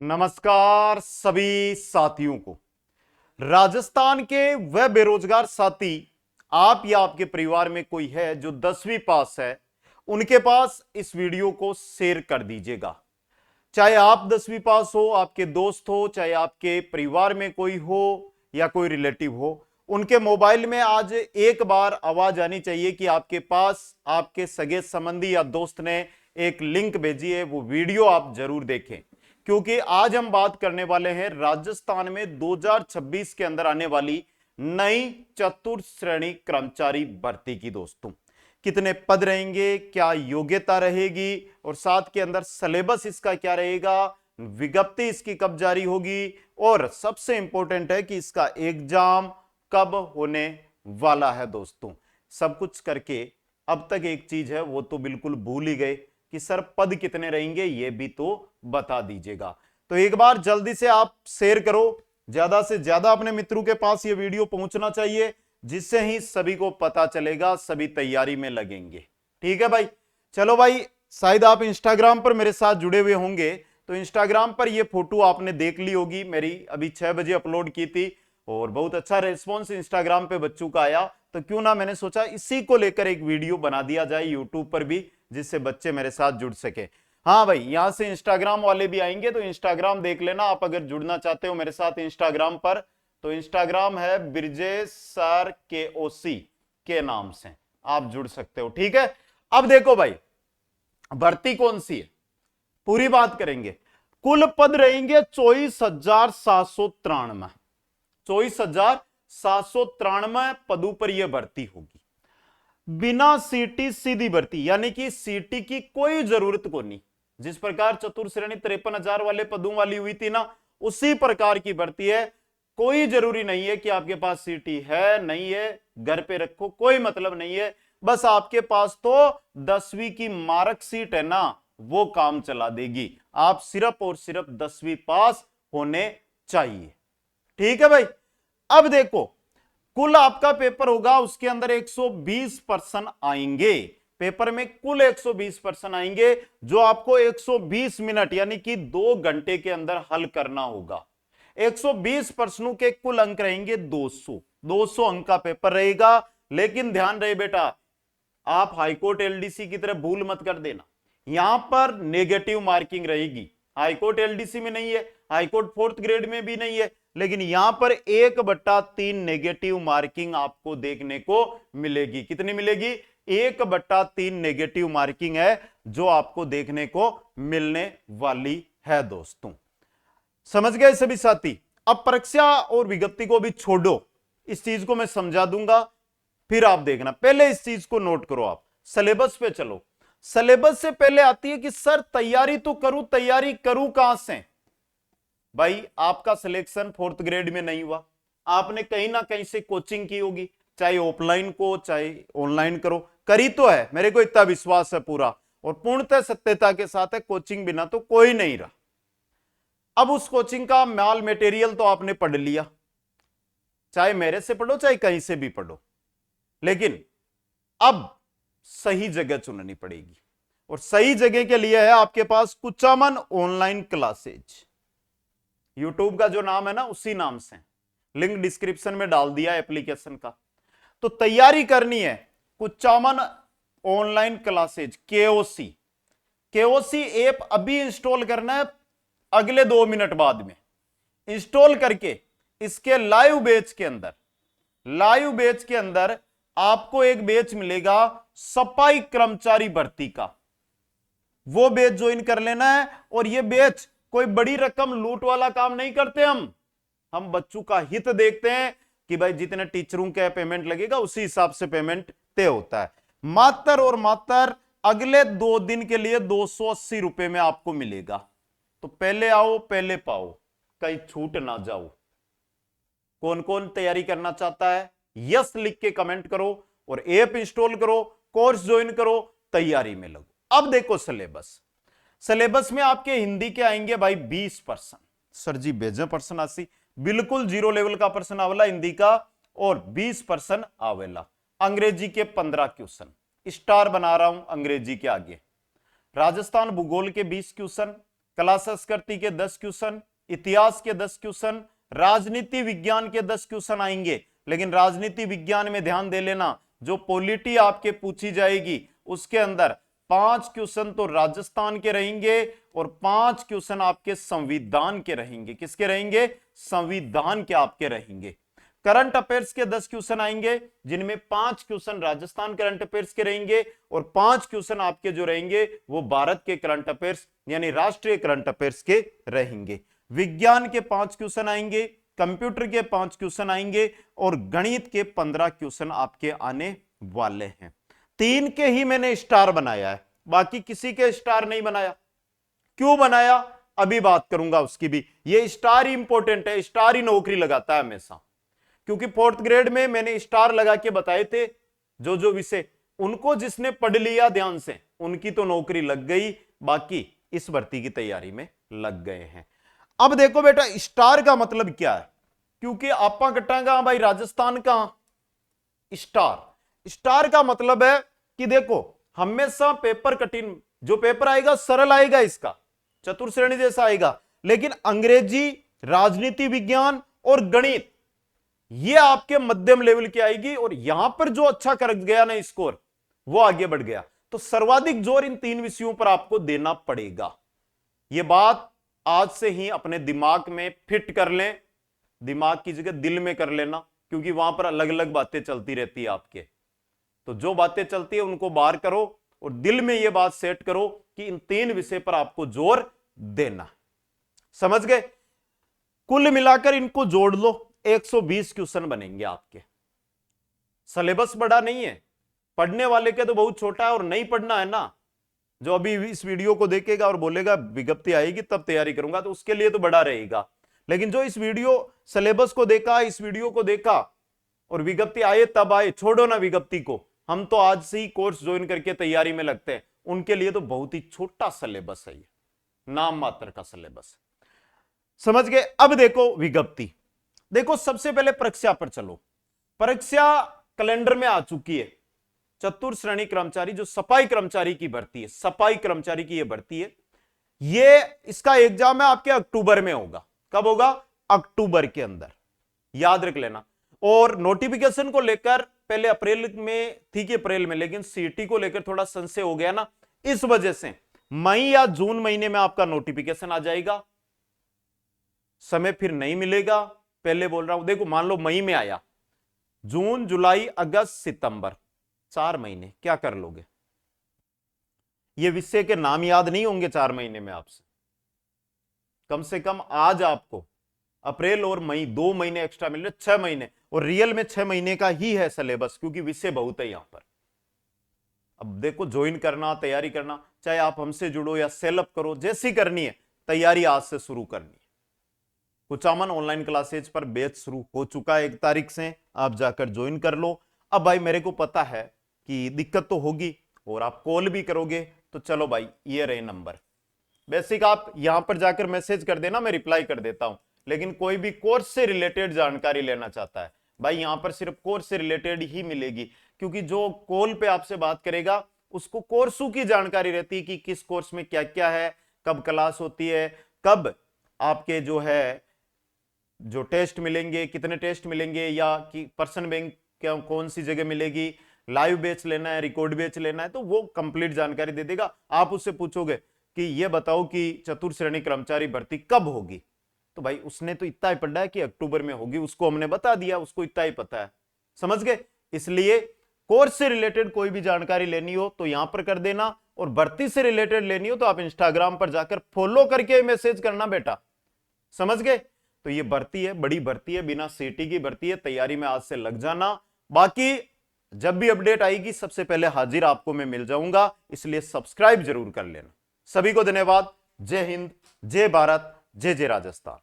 नमस्कार सभी साथियों को। राजस्थान के वह बेरोजगार साथी आप या आपके परिवार में कोई है जो 10वीं पास है, उनके पास इस वीडियो को शेयर कर दीजिएगा। चाहे आप 10वीं पास हो, आपके दोस्त हो, चाहे आपके परिवार में कोई हो या कोई रिलेटिव हो, उनके मोबाइल में आज एक बार आवाज आनी चाहिए कि आपके पास आपके सगे संबंधी या दोस्त ने एक लिंक भेजी है, वो वीडियो आप जरूर देखें। क्योंकि आज हम बात करने वाले हैं राजस्थान में 2026 के अंदर आने वाली नई चतुर्थ श्रेणी कर्मचारी भर्ती की। दोस्तों, कितने पद रहेंगे, क्या योग्यता रहेगी और साथ के अंदर सिलेबस इसका क्या रहेगा, विज्ञप्ति इसकी कब जारी होगी और सबसे इंपॉर्टेंट है कि इसका एग्जाम कब होने वाला है। दोस्तों, सब कुछ करके अब तक एक चीज है वो तो बिल्कुल भूल ही गए कि सर पद कितने रहेंगे, ये भी तो बता दीजिएगा। तो एक बार जल्दी से आप शेयर करो, ज्यादा से ज्यादा अपने मित्रों के पास ये वीडियो पहुंचना चाहिए, जिससे ही सभी को पता चलेगा, सभी तैयारी में लगेंगे। ठीक है भाई, चलो भाई। शायद आप इंस्टाग्राम पर मेरे साथ जुड़े हुए होंगे, तो इंस्टाग्राम पर ये फोटो आपने देख ली होगी, मेरी अभी 6 बजे अपलोड की थी और बहुत अच्छा रेस्पॉन्स इंस्टाग्राम पे बच्चों का आया। तो क्यों ना मैंने सोचा इसी को लेकर एक वीडियो बना दिया जाए यूट्यूब पर भी, जिससे बच्चे मेरे साथ जुड़ सके। हाँ भाई, यहां से इंस्टाग्राम वाले भी आएंगे तो इंस्टाग्राम देख लेना आप, अगर जुड़ना चाहते हो मेरे साथ इंस्टाग्राम पर। तो इंस्टाग्राम है ब्रिजेश सर KOC के नाम से, आप जुड़ सकते हो। ठीक है, अब देखो भाई, भर्ती कौन सी है पूरी बात करेंगे। कुल पद रहेंगे 24,793। 24,793 पदों पर यह भर्ती होगी। बिना सीटी सीधी भर्ती, यानी कि सीटी की कोई जरूरत को नहीं। जिस प्रकार चतुर्थ श्रेणी 53,000 वाले पदों वाली हुई थी ना, उसी प्रकार की भर्ती है। कोई जरूरी नहीं है कि आपके पास सीटी है नहीं है, घर पे रखो, कोई मतलब नहीं है। बस आपके पास तो 10वीं की मार्कशीट है ना, वो काम चला देगी। आप सिर्फ और सिर्फ 10वीं पास होने चाहिए। ठीक है भाई, अब देखो, कुल आपका पेपर होगा, उसके अंदर 120 प्रश्न आएंगे। पेपर में कुल 120 प्रश्न आएंगे, जो आपको 120 मिनट यानी कि 2 घंटे के अंदर हल करना होगा। 120 प्रश्नों के कुल अंक रहेंगे 200 अंक का पेपर रहेगा। लेकिन ध्यान रहे बेटा, आप हाईकोर्ट LDC की तरह भूल मत कर देना। यहां पर नेगेटिव मार्किंग रहेगी। हाईकोर्ट LDC में नहीं है, हाईकोर्ट 4th ग्रेड में भी नहीं है, लेकिन यहां पर 1/3 नेगेटिव मार्किंग आपको देखने को मिलेगी। कितनी मिलेगी? 1/3 नेगेटिव मार्किंग है जो आपको देखने को मिलने वाली है। दोस्तों, समझ गए सभी साथी? अब परीक्षा और विज्ञप्ति को भी छोड़ो, इस चीज को मैं समझा दूंगा, फिर आप देखना। पहले इस चीज को नोट करो, आप सिलेबस पे चलो। सिलेबस से पहले आती है कि सर तैयारी तो करूं, तैयारी करूं कहां से? भाई, आपका सिलेक्शन 4th ग्रेड में नहीं हुआ, आपने कहीं ना कहीं से कोचिंग की होगी, चाहे ऑफलाइन को चाहे ऑनलाइन करो, करी तो है, मेरे को इतना विश्वास है पूरा और पूर्णतः सत्यता के साथ है, कोचिंग बिना तो कोई नहीं रहा। अब उस कोचिंग का माल मटेरियल तो आपने पढ़ लिया, चाहे मेरे से पढ़ो चाहे कहीं से भी पढ़ो, लेकिन अब सही जगह चुननी पड़ेगी। और सही जगह के लिए है आपके पास कुचामन ऑनलाइन क्लासेज। यूट्यूब का जो नाम है ना, उसी नाम से, लिंक डिस्क्रिप्शन में डाल दिया एप्लीकेशन का। तो तैयारी करनी है Kuchaman online classes KOC app अभी इंस्टॉल करना है, अगले 2 मिनट बाद में इंस्टॉल करके इसके लाइव बैच के अंदर आपको एक बैच मिलेगा सफाई कर्मचारी भर्ती का, वो बैच ज्वाइन कर लेना है। और ये बैच कोई बड़ी रकम लूट वाला काम नहीं करते हम बच्चों का हित देखते हैं कि भाई जितने टीचरों के पेमेंट लगेगा उसी हिसाब से पेमेंट तय होता है। मात्र और मात्र अगले 2 दिन के लिए 280 रुपए में आपको मिलेगा। तो पहले आओ पहले पाओ, कहीं छूट ना जाओ। कौन कौन तैयारी करना चाहता है, यस लिख के कमेंट करो और ऐप इंस्टॉल करो, कोर्स ज्वाइन करो, तैयारी में लगो। अब देखो सिलेबस में आपके हिंदी के आएंगे भाई 20 प्रश्न। सर जी भेजे प्रश्न आसी, बिल्कुल 0 लेवल का प्रश्न आवेला हिंदी का और 20 प्रश्न आवेला। अंग्रेजी के 15 क्वेश्चन, स्टार बना रहा हूं अंग्रेजी के आगे। राजस्थान भूगोल के 20 क्वेश्चन, कला संस्कृति के 10 क्वेश्चन, इतिहास के 10 क्वेश्चन, राजनीति विज्ञान के 10 क्वेश्चन आएंगे। लेकिन राजनीति विज्ञान में ध्यान दे लेना, जो पॉलिटी आपके पूछी जाएगी उसके अंदर 5 क्वेश्चन तो राजस्थान के रहेंगे और 5 क्वेश्चन आपके संविधान के रहेंगे। किसके रहेंगे? संविधान के आपके रहेंगे। करंट अफेयर्स के 10 क्वेश्चन आएंगे, जिनमें 5 क्वेश्चन राजस्थान करंट अफेयर्स के रहेंगे और 5 क्वेश्चन आपके जो रहेंगे वो भारत के करंट अफेयर्स यानी राष्ट्रीय करंट अफेयर्स के रहेंगे। विज्ञान के 5 क्वेश्चन आएंगे, कंप्यूटर के 5 क्वेश्चन आएंगे और गणित के 15 क्वेश्चन आपके आने वाले हैं। 3 के ही मैंने स्टार बनाया है, बाकी किसी के स्टार नहीं बनाया। क्यों बनाया अभी बात करूंगा उसकी भी। ये स्टार ही इंपॉर्टेंट है, स्टार ही नौकरी लगाता है हमेशा, क्योंकि 4th ग्रेड में मैंने स्टार लगा के बताए थे जो विषय, उनको जिसने पढ़ लिया ध्यान से उनकी तो नौकरी लग गई, बाकी इस भर्ती की तैयारी में लग गए हैं। अब देखो बेटा स्टार का मतलब क्या है, क्योंकि आपा कटांगा भाई राजस्थान का स्टार का मतलब है कि देखो हमेशा पेपर कठिन, जो पेपर आएगा सरल आएगा, इसका चतुर श्रेणी जैसा आएगा, लेकिन अंग्रेजी, राजनीति विज्ञान और गणित ये आपके मध्यम लेवल की आएगी। और यहां पर जो अच्छा कर गया ना स्कोर, वो आगे बढ़ गया। तो सर्वाधिक जोर इन 3 विषयों पर आपको देना पड़ेगा। ये बात आज से ही अपने दिमाग में फिट कर लें, दिमाग की जगह दिल में कर लेना, क्योंकि वहां पर अलग अलग बातें चलती रहती है आपके। तो जो बातें चलती है उनको बाहर करो और दिल में यह बात सेट करो कि इन 3 विषय पर आपको जोर देना। समझ गए? कुल मिलाकर इनको जोड़ लो, 120 क्वेश्चन बनेंगे आपके। सिलेबस बड़ा नहीं है, पढ़ने वाले के तो बहुत छोटा है, और नहीं पढ़ना है ना, जो अभी इस वीडियो को देखेगा और बोलेगा विज्ञप्ति आएगी तब तैयारी करूंगा, तो उसके लिए तो बड़ा रहेगा। लेकिन जो इस वीडियो सिलेबस को देखा, इस वीडियो को देखा और विज्ञप्ति आए तब आए, छोड़ो ना विज्ञप्ति को, हम तो आज से ही कोर्स ज्वाइन करके तैयारी में लगते हैं, उनके लिए तो बहुत ही छोटा सिलेबस है, ये नाम मात्र का सिलेबस। समझ गए? अब देखो विज्ञप्ति, देखो सबसे पहले परीक्षा पर चलो। परीक्षा कैलेंडर में आ चुकी है। चतुर श्रेणी कर्मचारी, जो सफाई कर्मचारी की भर्ती है, सफाई कर्मचारी की यह भर्ती है, ये इसका एग्जाम है आपके अक्टूबर में होगा। कब होगा? अक्टूबर के अंदर, याद रख लेना। और नोटिफिकेशन को लेकर पहले अप्रैल में थी कि अप्रैल में, लेकिन सीटी को लेकर थोड़ा संशय हो गया ना, इस वजह से मई या जून महीने में आपका नोटिफिकेशन आ जाएगा। समय फिर नहीं मिलेगा, पहले बोल रहा हूं। देखो मान लो मई में आया, जून, जुलाई, अगस्त, सितंबर, 4 महीने क्या कर लोगे? ये विषय के नाम याद नहीं होंगे 4 महीने में आपसे। कम से कम आज आपको अप्रैल और मई 2 महीने एक्स्ट्रा मिल रहे, 6 महीने, और रियल में 6 महीने का ही है सिलेबस, क्योंकि विषय बहुत है यहां पर। अब देखो ज्वाइन करना, तैयारी करना, चाहे आप हमसे जुड़ो या सेलअप करो, जैसी करनी है तैयारी आज से शुरू करनी है। कुचामन ऑनलाइन क्लासेज पर बैच शुरू हो चुका है, 1 तारीख से आप जाकर ज्वाइन कर लो। अब भाई मेरे को पता है कि दिक्कत तो होगी और आप कॉल भी करोगे, तो चलो भाई ये रहे नंबर, बेसिक आप यहां पर जाकर मैसेज कर देना, मैं रिप्लाई कर देता हूं। लेकिन कोई भी कोर्स से रिलेटेड जानकारी लेना चाहता है भाई, यहां पर सिर्फ कोर्स से रिलेटेड ही मिलेगी, क्योंकि जो कॉल पे आपसे बात करेगा उसको कोर्सों की जानकारी रहती है कि किस कोर्स में क्या क्या है, कब क्लास होती है, कब आपके जो टेस्ट मिलेंगे, कितने टेस्ट मिलेंगे, या कि पर्सन बैंक कौन सी जगह मिलेगी, लाइव बैच लेना है, रिकॉर्ड बैच लेना है, तो वो कंप्लीट जानकारी दे देगा। आप उससे पूछोगे कि ये बताओ कि चतुर श्रेणी कर्मचारी भर्ती कब होगी, तो भाई उसने तो इतना ही पढ़ा है कि अक्टूबर में होगी, उसको हमने बता दिया, उसको इतना ही पता है। समझ गए? इसलिए कोर्स से रिलेटेड कोई भी जानकारी लेनी हो तो यहां पर कर देना, और भर्ती से रिलेटेड लेनी हो तो आप इंस्टाग्राम पर जाकर फॉलो करके मैसेज करना बेटा। समझ गए? तो ये भर्ती है, बड़ी भर्ती है, बिना सीटी की भर्ती है, तैयारी में आज से लग जाना। बाकी जब भी अपडेट आएगी सबसे पहले हाजिर आपको मैं मिल जाऊंगा, इसलिए सब्सक्राइब जरूर कर लेना। सभी को धन्यवाद। जय हिंद, जय भारत, जय जय राजस्थान।